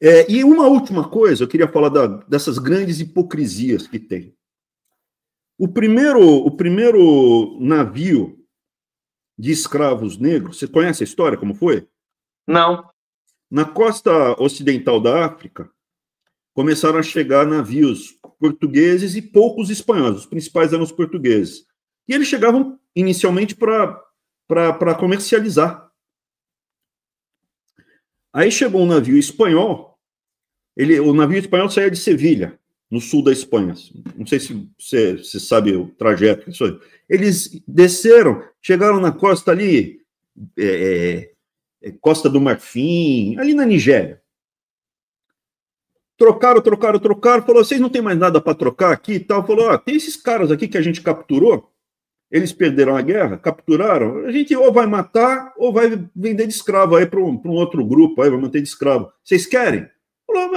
E uma última coisa, eu queria falar dessas grandes hipocrisias que tem. O primeiro navio de escravos negros, você conhece a história, como foi? Não. Na costa ocidental da África, começaram a chegar navios portugueses e poucos espanhóis, os principais eram os portugueses. E eles chegavam inicialmente para comercializar. Aí chegou um navio espanhol, o navio espanhol saía de Sevilha, no sul da Espanha. Não sei se você sabe o trajeto. Eles desceram, chegaram na costa ali, Costa do Marfim, ali na Nigéria. Trocaram, falou, vocês não tem mais nada para trocar aqui e tal. Falou, tem esses caras aqui que a gente capturou, eles perderam a guerra, capturaram, a gente ou vai matar ou vai vender de escravo aí para um outro grupo, aí vai manter de escravo. Vocês querem? Falou,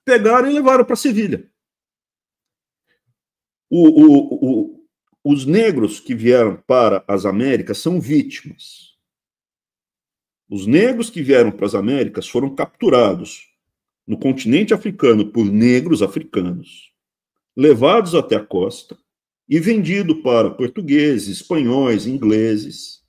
pegaram e levaram para Sevilha. Os negros que vieram para as Américas são vítimas. Os negros que vieram para as Américas foram capturados no continente africano por negros africanos, levados até a costa e vendidos para portugueses, espanhóis, ingleses,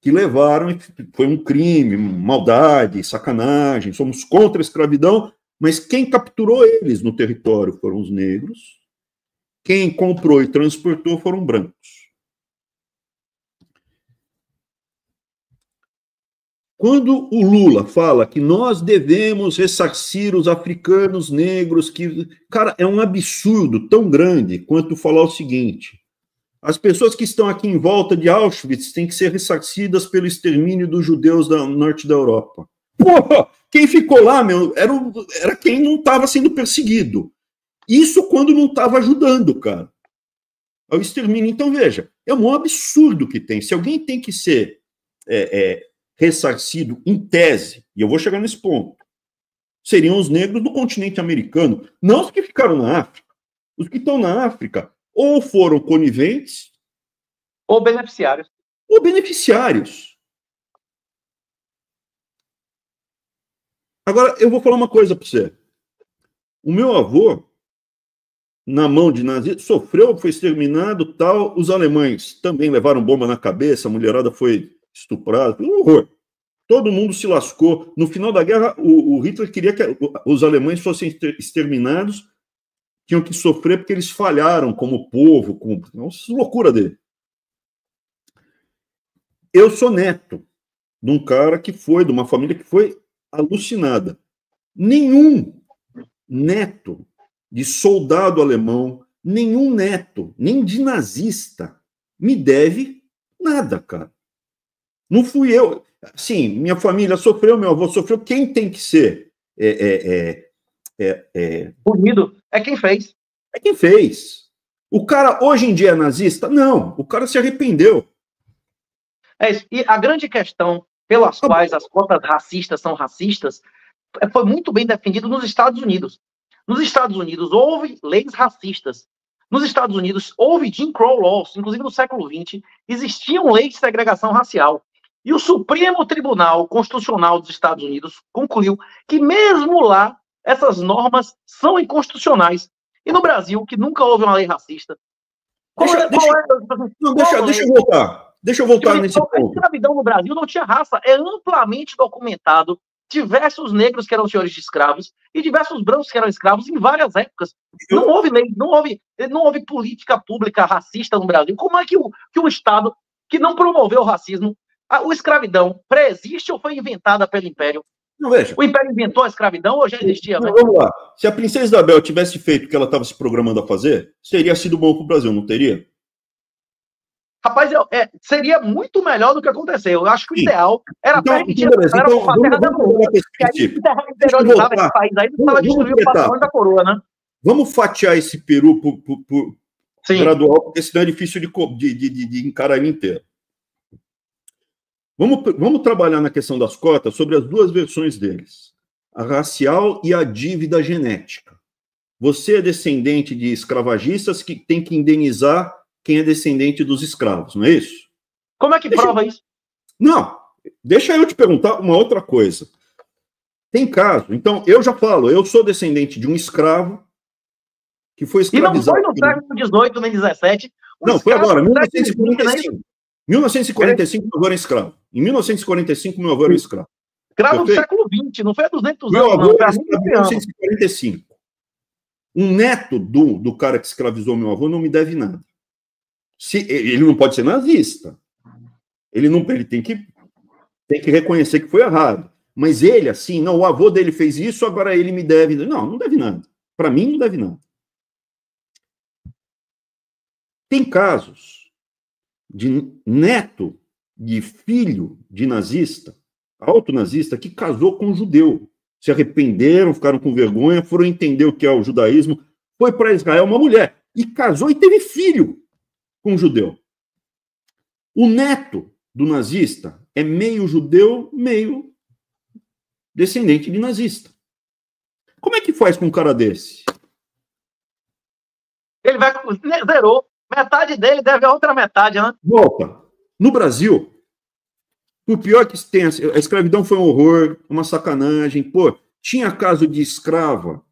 que levaram, foi um crime, maldade, sacanagem, somos contra a escravidão, mas quem capturou eles no território foram os negros, quem comprou e transportou foram brancos. Quando o Lula fala que nós devemos ressarcir os africanos negros, cara, é um absurdo tão grande quanto falar o seguinte: as pessoas que estão aqui em volta de Auschwitz têm que ser ressarcidas pelo extermínio dos judeus do norte da Europa. Pô, quem ficou lá, era quem não estava sendo perseguido. Isso quando não estava ajudando, cara, ao extermínio. Então, veja, é um absurdo que tem. Se alguém tem que ser ressarcido em tese, e eu vou chegar nesse ponto, seriam os negros do continente americano, não os que ficaram na África. Os que estão na África ou foram coniventes ou beneficiários. Agora, eu vou falar uma coisa para você. O meu avô, na mão de nazistas, sofreu, foi exterminado, tal. Os alemães também levaram bomba na cabeça, a mulherada foi estuprada, um horror. Todo mundo se lascou. No final da guerra, o Hitler queria que os alemães fossem exterminados, tinham que sofrer porque eles falharam como povo, uma loucura dele. Eu sou neto de um cara que foi, de uma família que foi alucinada. Nenhum neto de soldado alemão, nenhum neto, nem de nazista, me deve nada, cara. Não fui eu. Sim, minha família sofreu, meu avô sofreu. Quem tem que ser punido é quem fez. É quem fez. O cara hoje em dia é nazista? Não, o cara se arrependeu. É isso. E a grande questão pelas quais as cotas racistas são racistas foi muito bem defendido nos Estados Unidos. Nos Estados Unidos houve leis racistas. Nos Estados Unidos houve Jim Crow Laws, inclusive no século XX, existiam leis de segregação racial. E o Supremo Tribunal Constitucional dos Estados Unidos concluiu que mesmo lá essas normas são inconstitucionais. E no Brasil, que nunca houve uma lei racista. Deixa eu voltar nesse ponto. A escravidão no Brasil não tinha raça. É amplamente documentado. Diversos negros que eram senhores de escravos e diversos brancos que eram escravos em várias épocas. Não houve lei, não houve política pública racista no Brasil. Como é que o Estado, que não promoveu o racismo, a escravidão pré-existe ou foi inventada pelo Império? Não, veja. O Império inventou a escravidão ou já existia? Não, vamos lá. Se a Princesa Isabel tivesse feito o que ela estava se programando a fazer, teria sido bom para o Brasil, não teria? Rapaz, seria muito melhor do que aconteceu. Eu acho que o ideal era permitir vamos Vamos fatiar esse peru gradual, porque senão é difícil de encarar ele inteiro. Vamos trabalhar na questão das cotas sobre as duas versões deles, a racial e a dívida genética. Você é descendente de escravagistas que tem que indenizar quem é descendente dos escravos, não é isso? Como é que prova isso? Não, deixa eu te perguntar uma outra coisa. Tem caso. Então, eu já falo, eu sou descendente de um escravo que foi escravizado. E não foi no século XVIII nem XVII. Não, foi agora, 1945. 1945, meu avô era escravo. Em 1945, meu avô era escravo. Escravo do século XX, não foi há 200 meu anos, avô não. Era escravo em 1945. Um neto do cara que escravizou meu avô não me deve nada. Ele não pode ser nazista. Ele tem que reconhecer que foi errado. Mas ele, assim, não, o avô dele fez isso, agora ele me deve. Não deve nada. Para mim, não deve nada. Tem casos de neto de filho de nazista, autonazista, que casou com um judeu. Se arrependeram, ficaram com vergonha, foram entender o que é o judaísmo, foi para Israel uma mulher, e casou e teve filho com um judeu. O neto do nazista é meio judeu, meio descendente de nazista. Como é que faz com um cara desse? Ele zerou. Metade dele deve a outra metade, né? Volta. No Brasil, por pior que tenha, a escravidão foi um horror, uma sacanagem. Pô, tinha caso de escrava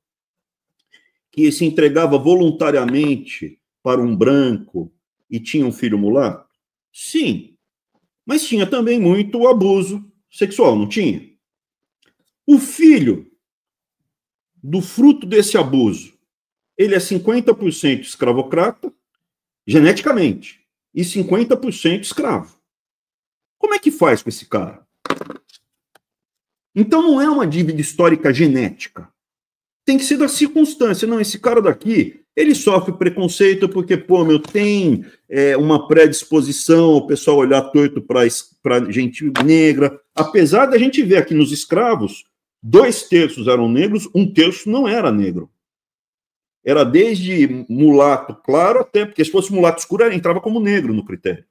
que se entregava voluntariamente para um branco e tinha um filho mulato? Sim. Mas tinha também muito abuso sexual, não tinha? O filho do fruto desse abuso, ele é 50% escravocrata, geneticamente, e 50% escravo. Como é que faz com esse cara? Então não é uma dívida histórica genética. Tem que ser da circunstância. Não, esse cara daqui, ele sofre preconceito porque, tem uma predisposição ao pessoal olhar torto para gente negra. Apesar da gente ver aqui nos escravos, 2/3 eram negros, 1/3 não era negro. Era desde mulato claro até, porque se fosse mulato escuro, entrava como negro no critério.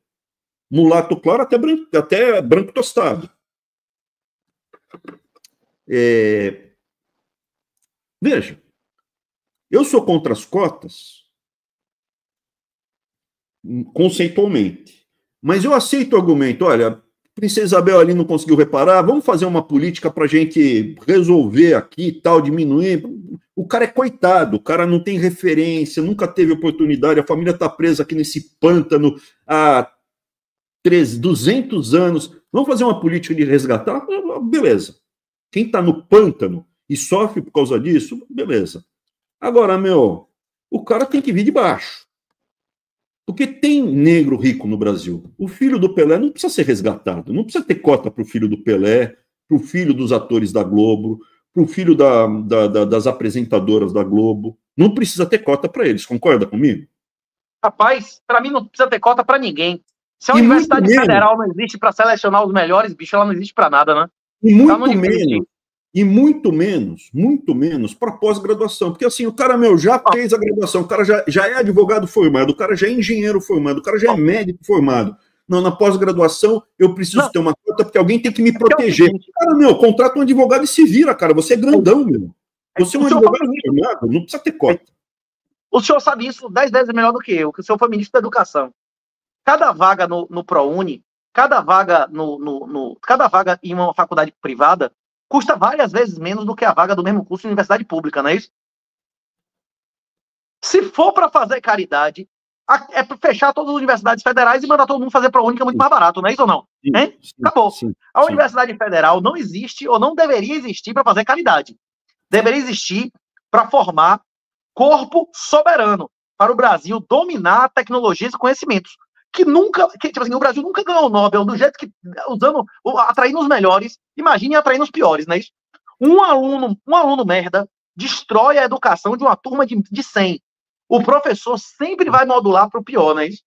Mulato claro até branco tostado. Veja, eu sou contra as cotas conceitualmente, mas eu aceito o argumento, olha, Princesa Isabel ali não conseguiu reparar, vamos fazer uma política para a gente resolver aqui e tal, diminuir. O cara é coitado, o cara não tem referência, nunca teve oportunidade, a família está presa aqui nesse pântano há 200 anos. Vamos fazer uma política de resgatar? Beleza. Quem está no pântano e sofre por causa disso, beleza. Agora, o cara tem que vir de baixo. Porque tem negro rico no Brasil. O filho do Pelé não precisa ser resgatado, não precisa ter cota para o filho do Pelé, para o filho dos atores da Globo, para o filho das apresentadoras da Globo. Não precisa ter cota para eles, concorda comigo? Rapaz, para mim não precisa ter cota para ninguém. Se a Universidade Federal não existe para selecionar os melhores, bicho, ela não existe para nada, né? E muito menos para pós-graduação. Porque assim, o cara, já fez a graduação, o cara já é advogado formado, o cara já é engenheiro formado, o cara já é médico formado. Não, na pós-graduação eu preciso ter uma cota porque alguém tem que me proteger. Cara, contrata um advogado e se vira, cara. Você é grandão, Você é um advogado formado, não precisa ter cota. O senhor sabe isso 10 vezes melhor do que eu, que o senhor foi ministro da Educação. Cada vaga no ProUni, cada vaga em uma faculdade privada, custa várias vezes menos do que a vaga do mesmo curso em universidade pública, não é isso? Se for para fazer caridade, é para fechar todas as universidades federais e mandar todo mundo fazer ProUni, que é muito mais barato, não é isso ou não? Hein? Acabou. A Universidade Federal não existe ou não deveria existir para fazer caridade. Deveria existir para formar corpo soberano para o Brasil dominar tecnologias e conhecimentos. O Brasil nunca ganhou o Nobel do jeito que, atraindo os melhores, imagine atraindo os piores, não é isso? Um aluno merda destrói a educação de uma turma de 100. O professor sempre vai modular para o pior, não é isso?